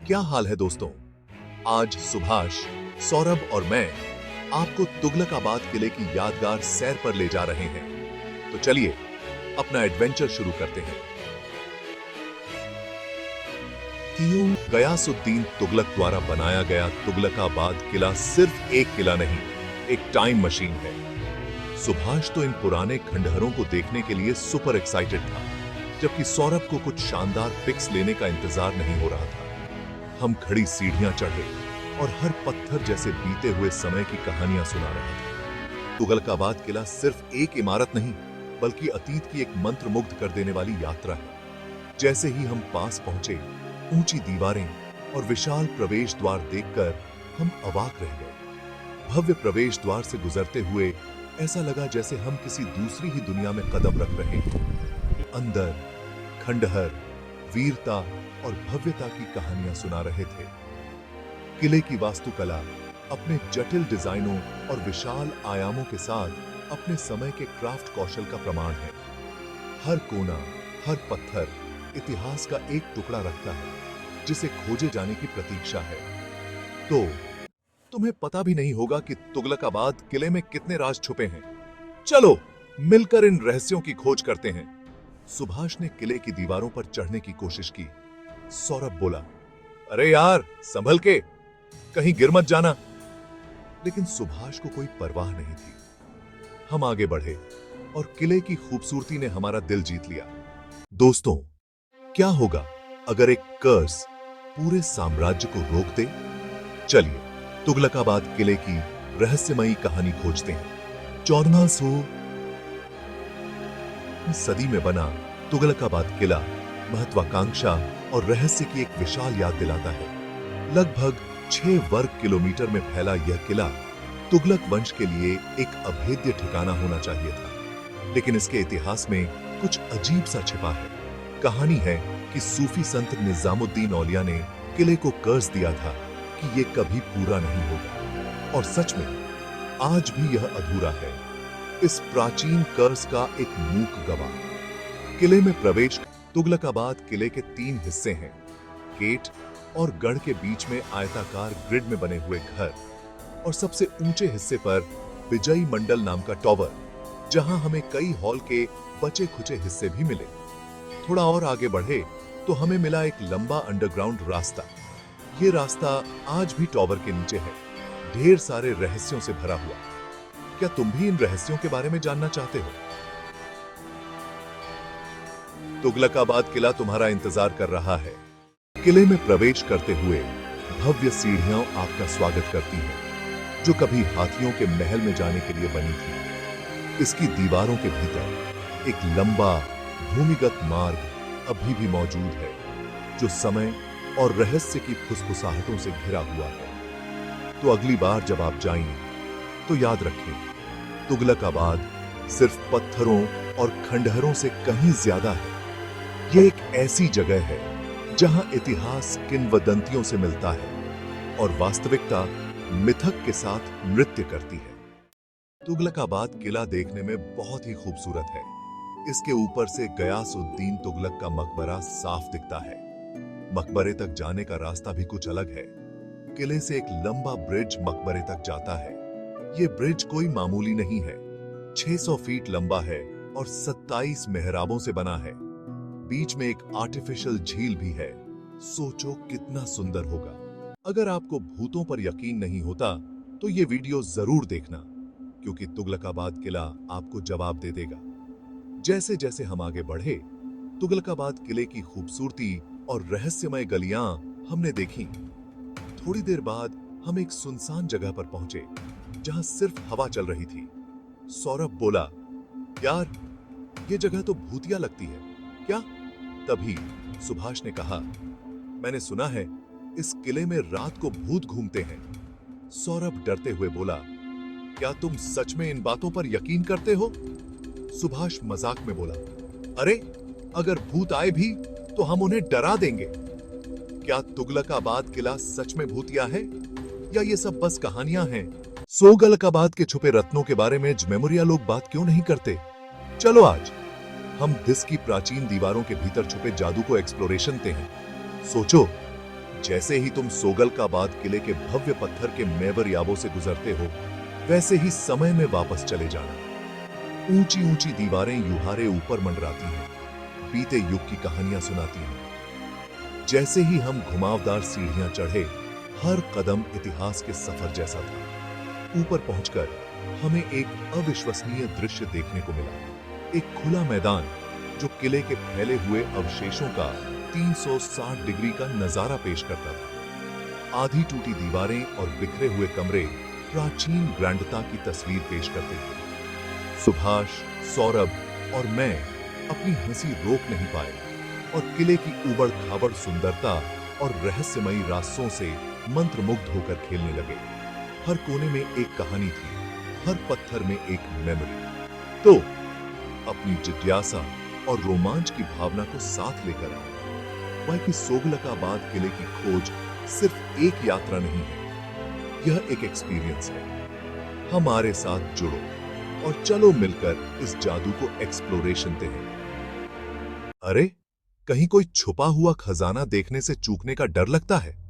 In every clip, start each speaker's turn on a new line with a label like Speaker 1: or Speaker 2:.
Speaker 1: क्या हाल है दोस्तों। आज सुभाष, सौरभ और मैं आपको तुगलकाबाद किले की यादगार सैर पर ले जा रहे हैं। तो चलिए अपना एडवेंचर शुरू करते हैं। गयासुद्दीन तुगलक द्वारा बनाया गया तुगलकाबाद किला सिर्फ एक किला नहीं, एक टाइम मशीन है। सुभाष तो इन पुराने खंडहरों को देखने के लिए सुपर एक्साइटेड था, जबकि सौरभ को कुछ शानदार पिक्स लेने का इंतजार नहीं हो रहा था। हम खड़ी सीढ़ियां चढ़े और हर पत्थर जैसे बीते हुए समय की कहानियां सुना रहा था। तुगलकाबाद किला सिर्फ एक इमारत नहीं, बल्कि अतीत की एक मंत्रमुग्ध कर देने वाली यात्रा है। जैसे ही हम पास पहुंचे, ऊंची दीवारें और विशाल प्रवेश द्वार देखकर हम अवाक रह गए। भव्य प्रवेश द्वार से गुजरते हुए ऐसा लगा जैसे हम किसी दूसरी ही दुनिया में कदम रख रहे हैं। अंदर खंडहर वीरता और भव्यता की कहानियां सुना रहे थे। किले की वास्तुकला अपने जटिल डिजाइनों और विशाल आयामों के साथ अपने समय के क्राफ्ट कौशल का प्रमाण है। हर कोना, हर पत्थर इतिहास का एक टुकड़ा रखता है, जिसे खोजे जाने की प्रतीक्षा है। तो तुम्हें पता भी नहीं होगा कि तुगलकाबाद किले में कितने राज छुपे हैं। चलो मिलकर इन रहस्यों की खोज करते हैं। सुभाष ने किले की दीवारों पर चढ़ने की कोशिश की। सौरभ बोला, अरे यार संभल के, कहीं गिर मत जाना। लेकिन सुभाष को कोई परवाह नहीं थी। हम आगे बढ़े और किले की खूबसूरती ने हमारा दिल जीत लिया। दोस्तों, क्या होगा अगर एक कर्स पूरे साम्राज्य को रोक दे? चलिए तुगलकाबाद किले की रहस्यमयी कहानी खोजते हैं। 1400 सदी में बना तुगलकाबाद किला महत्वाकांक्षा और रहस्य की एक विशाल याद दिलाता है। लगभग 6 वर्ग किलोमीटर में फैला यह किला तुगलक वंश के लिए एक अभेद्य ठिकाना होना चाहिए था, लेकिन इसके इतिहास में कुछ अजीब सा छिपा है। कहानी है कि सूफी संत निजामुद्दीन औलिया ने किले को कर्ज दिया था कि यह कभी पूरा नहीं होगा, और सच में आज भी यह अधूरा है। इस प्राचीन कर्ज का एक मूक गवाह। किले में प्रवेश। तुगलकाबाद किले के 3 हिस्से हैं, गेट और गढ़ के बीच में आयताकार ग्रिड में बने हुए घर, और सबसे ऊंचे हिस्से पर विजयी मंडल नाम का टॉवर, जहां हमें कई हॉल के बचे खुचे हिस्से भी मिले। थोड़ा और आगे बढ़े तो हमें मिला एक लंबा अंडरग्राउंड रास्ता। ये रास्ता आज भी टॉवर के नीचे है, ढेर सारे रहस्यों से भरा हुआ। क्या तुम भी इन रहस्यों के बारे में जानना चाहते हो? तुगलकाबाद किला तुम्हारा इंतजार कर रहा है। किले में प्रवेश करते हुए भव्य सीढ़ियां आपका स्वागत करती हैं, जो कभी हाथियों के महल में जाने के लिए बनी थी। इसकी दीवारों के भीतर एक लंबा भूमिगत मार्ग अभी भी मौजूद है, जो समय और रहस्य की फुसफुसाहटों से घिरा हुआ है। तो अगली बार जब आप जाएं, तो याद रखें, तुगलकाबाद सिर्फ पत्थरों और खंडहरों से कहीं ज्यादा है। यह एक ऐसी जगह है जहां इतिहास किंवदंतियों से मिलता है और वास्तविकता मिथक के साथ नृत्य करती है। तुगलकाबाद किला देखने में बहुत ही खूबसूरत है। इसके ऊपर से गयासुद्दीन तुगलक का मकबरा साफ दिखता है। मकबरे तक जाने का रास्ता भी कुछ अलग है। किले से एक लंबा ब्रिज मकबरे तक जाता है। यह ब्रिज कोई मामूली नहीं है, 600 फीट लंबा है और 27 मेहराबों से बना है। बीच में एक आर्टिफिशियल झील भी है। सोचो कितना सुंदर होगा। अगर आपको भूतों पर यकीन नहीं होता तो ये वीडियो जरूर देखना, क्योंकि तुगलकाबाद किला आपको जवाब दे देगा। जैसे जैसे हम आगे बढ़े, तुगलकाबाद किले की खूबसूरती और रहस्यमय गलियां हमने देखी। थोड़ी देर बाद हम एक सुनसान जगह पर पहुंचे, जहां सिर्फ हवा चल रही थी। सौरभ बोला, यार ये जगह तो भूतिया लगती है क्या? तभी सुभाष ने कहा, मैंने सुना है इस किले में रात को भूत घूमते हैं। सौरभ डरते हुए बोला, क्या तुम सच में इन बातों पर यकीन करते हो? सुभाष मजाक में बोला, अरे अगर भूत आए भी तो हम उन्हें डरा देंगे। क्या तुगलकाबाद किला सच में भूतिया है या ये सब बस कहानियां हैं? तुगलकाबाद के छुपे रत्नों के बारे में जमेमुरिया लोग बात क्यों नहीं करते? चलो आज हम दिस की प्राचीन दीवारों के भीतर छुपे जादू को एक्सप्लोरेशन देते हैं। सोचो, जैसे ही तुम सोगलकाबाद किले के भव्य पत्थर के मैवर याबों से गुजरते हो, वैसे ही समय में वापस चले जाना। ऊंची ऊंची दीवारें युहारे ऊपर मंडराती हैं, बीते युग की कहानियां सुनाती हैं। जैसे ही हम घुमावदार सीढ़ियां चढ़े, हर कदम इतिहास के सफर जैसा था। ऊपर पहुंचकर हमें एक अविश्वसनीय दृश्य देखने को मिला। एक खुला मैदान जो किले के फैले हुए अवशेषों का 360 डिग्री का नजारा पेश करता था। आधी टूटी दीवारें और बिखरे हुए कमरे प्राचीन ग्रैंडता की तस्वीर पेश करते थे। सुभाष, सौरभ और मैं अपनी हंसी रोक नहीं पाए और किले की उबड़-खाबड़ सुंदरता और रहस्यमयी रास्तों से मंत्रमुग्ध होकर खेलने लगे। हर कोने में एक कहानी थी, हर पत्थर में एक मेमोरी। तो अपनी जिज्ञासा और रोमांच की भावना को साथ लेकर आओ, वह कि सोगलकाबाद किले की खोज सिर्फ एक यात्रा नहीं है, यह एक एक्सपीरियंस है। हमारे साथ जुड़ो और चलो मिलकर इस जादू को एक्सप्लोरेशन दें। अरे, कहीं कोई छुपा हुआ खजाना देखने से चूकने का डर लगता है?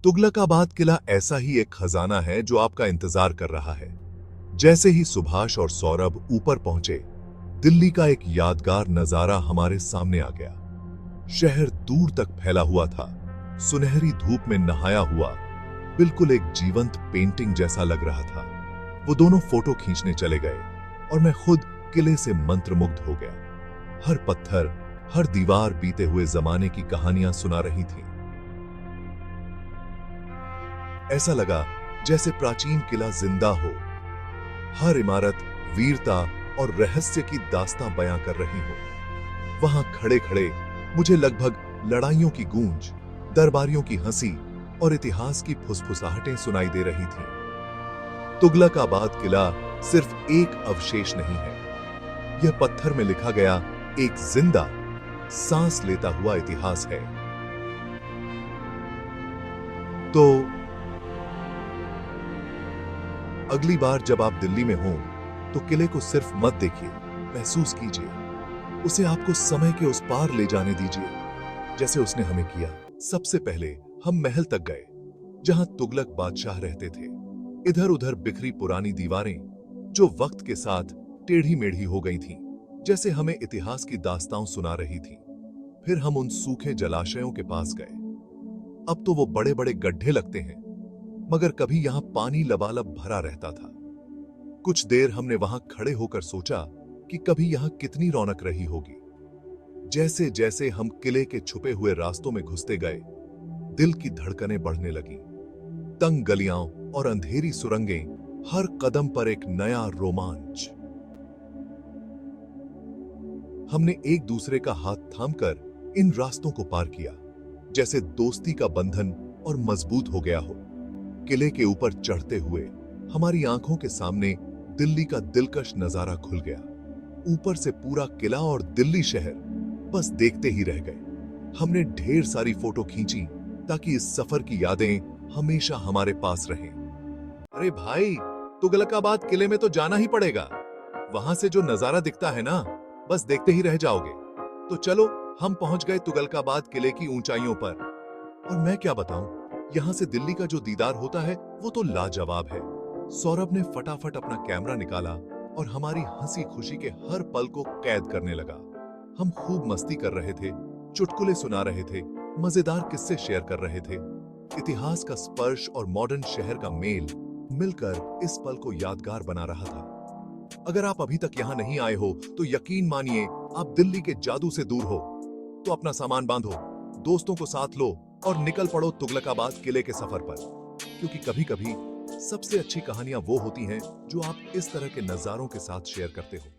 Speaker 1: तुगलकाबाद किला ऐसा ही एक खजाना है जो आपका इंतजार कर रहा है। जैसे ही सुभाष और सौरभ ऊपर पहुंचे, दिल्ली का एक यादगार नजारा हमारे सामने आ गया। शहर दूर तक फैला हुआ था, सुनहरी धूप में नहाया हुआ, बिल्कुल एक जीवंत पेंटिंग जैसा लग रहा था। वो दोनों फोटो खींचने चले गए और मैं खुद किले से मंत्रमुग्ध हो गया। हर पत्थर, हर दीवार बीते हुए जमाने की कहानियां सुना रही थी। ऐसा लगा जैसे प्राचीन किला जिंदा हो, हर इमारत वीरता और रहस्य की दास्तां बयां कर रही हो। वहां खड़े खड़े मुझे लगभग लड़ाइयों की गूंज, दरबारियों की हंसी और इतिहास की फुसफुसाहटें सुनाई दे रही थीं। तुगलकाबाद किला सिर्फ एक अवशेष नहीं है, यह पत्थर में लिखा गया एक जिंदा, सांस लेता हुआ इतिहास है। तो अगली बार जब आप दिल्ली में हो तो किले को सिर्फ मत देखिए, महसूस कीजिए। उसे आपको समय के उस पार ले जाने दीजिए, जैसे उसने हमें किया। सबसे पहले हम महल तक गए, जहां तुगलक बादशाह रहते थे। इधर उधर बिखरी पुरानी दीवारें जो वक्त के साथ टेढ़ी मेढ़ी हो गई थीं, जैसे हमें इतिहास की दास्तां सुना रही थीं। फिर हम उन सूखे जलाशयों के पास गए। अब तो वो बड़े बड़े गड्ढे लगते हैं, मगर कभी यहां पानी लबालब भरा रहता था। कुछ देर हमने वहां खड़े होकर सोचा कि कभी यहां कितनी रौनक रही होगी। जैसे जैसे हम किले के छुपे हुए रास्तों में घुसते गए, दिल की धड़कनें बढ़ने लगीं। तंग गलियां और अंधेरी सुरंगें, हर कदम पर एक नया रोमांच। हमने एक दूसरे का हाथ थामकर इन रास्तों को पार किया, जैसे दोस्ती का बंधन और मजबूत हो गया हो। किले के ऊपर चढ़ते हुए हमारी आंखों के सामने दिल्ली का दिलकश नजारा खुल गया। ऊपर से पूरा किला और दिल्ली शहर बस देखते ही रह गए। हमने ढेर सारी फोटो खींची ताकि इस सफर की यादें हमेशा हमारे पास रहें। अरे भाई, तुगलकाबाद किले में तो जाना ही पड़ेगा। वहां से जो नजारा दिखता है ना, बस देखते ही रह जाओगे। तो चलो, हम पहुंच गए तुगलकाबाद किले की ऊंचाइयों पर। और मैं क्या बताऊं, यहां से दिल्ली का जो दीदार होता है वो तो लाजवाब है। सौरभ ने फटाफट अपना कैमरा निकाला और हमारी हंसी खुशी के हर पल को कैद करने लगा। हम खूब मस्ती कर रहे थे, चुटकुले सुना रहे थे, मजेदार किस्से शेयर कर रहे थे। इतिहास का स्पर्श और मॉडर्न शहर का मेल मिलकर इस पल को यादगार बना रहा था। अगर आप अभी तक यहाँ नहीं आए हो तो यकीन मानिए आप दिल्ली के जादू से दूर हो। तो अपना सामान बांधो, दोस्तों को साथ लो और निकल पड़ो तुगलकाबाद किले के सफर पर, क्योंकि कभी कभी सबसे अच्छी कहानियां वो होती हैं जो आप इस तरह के नजारों के साथ शेयर करते हो।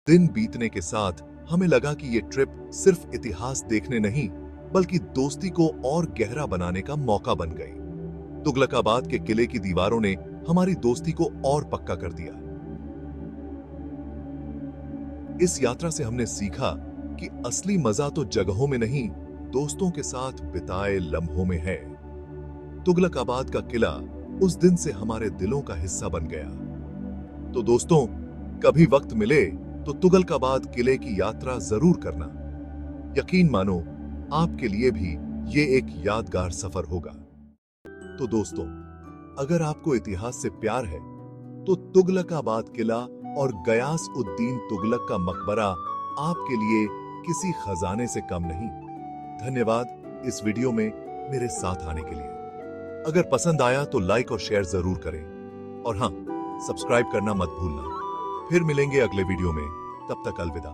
Speaker 1: दिन बीतने के साथ हमें लगा कि ये ट्रिप सिर्फ इतिहास देखने नहीं, बल्कि दोस्ती को और गहरा बनाने का मौका बन गई। तुगलकाबाद के किले की दीवारों ने हमारी दोस्ती को और पक्का कर दिया। इस यात्रा से हमने सीखा कि असली मजा तो जगहों में नहीं, दोस्तों के साथ बिताए लम्हों में है। तुगलकाबाद का किला उस दिन से हमारे दिलों का हिस्सा बन गया। तो दोस्तों, कभी वक्त मिले तो तुगलकाबाद किले की यात्रा जरूर करना। यकीन मानो, आपके लिए भी ये एक यादगार सफर होगा। तो दोस्तों, अगर आपको इतिहास से प्यार है तो तुगलकाबाद किला और गयास उद्दीन तुगलक का मकबरा आपके लिए किसी खजाने से कम नहीं। धन्यवाद इस वीडियो में मेरे साथ आने के लिए। अगर पसंद आया तो लाइक और शेयर जरूर करें और हां, सब्सक्राइब करना मत भूलना। फिर मिलेंगे अगले वीडियो में, तब तक अलविदा।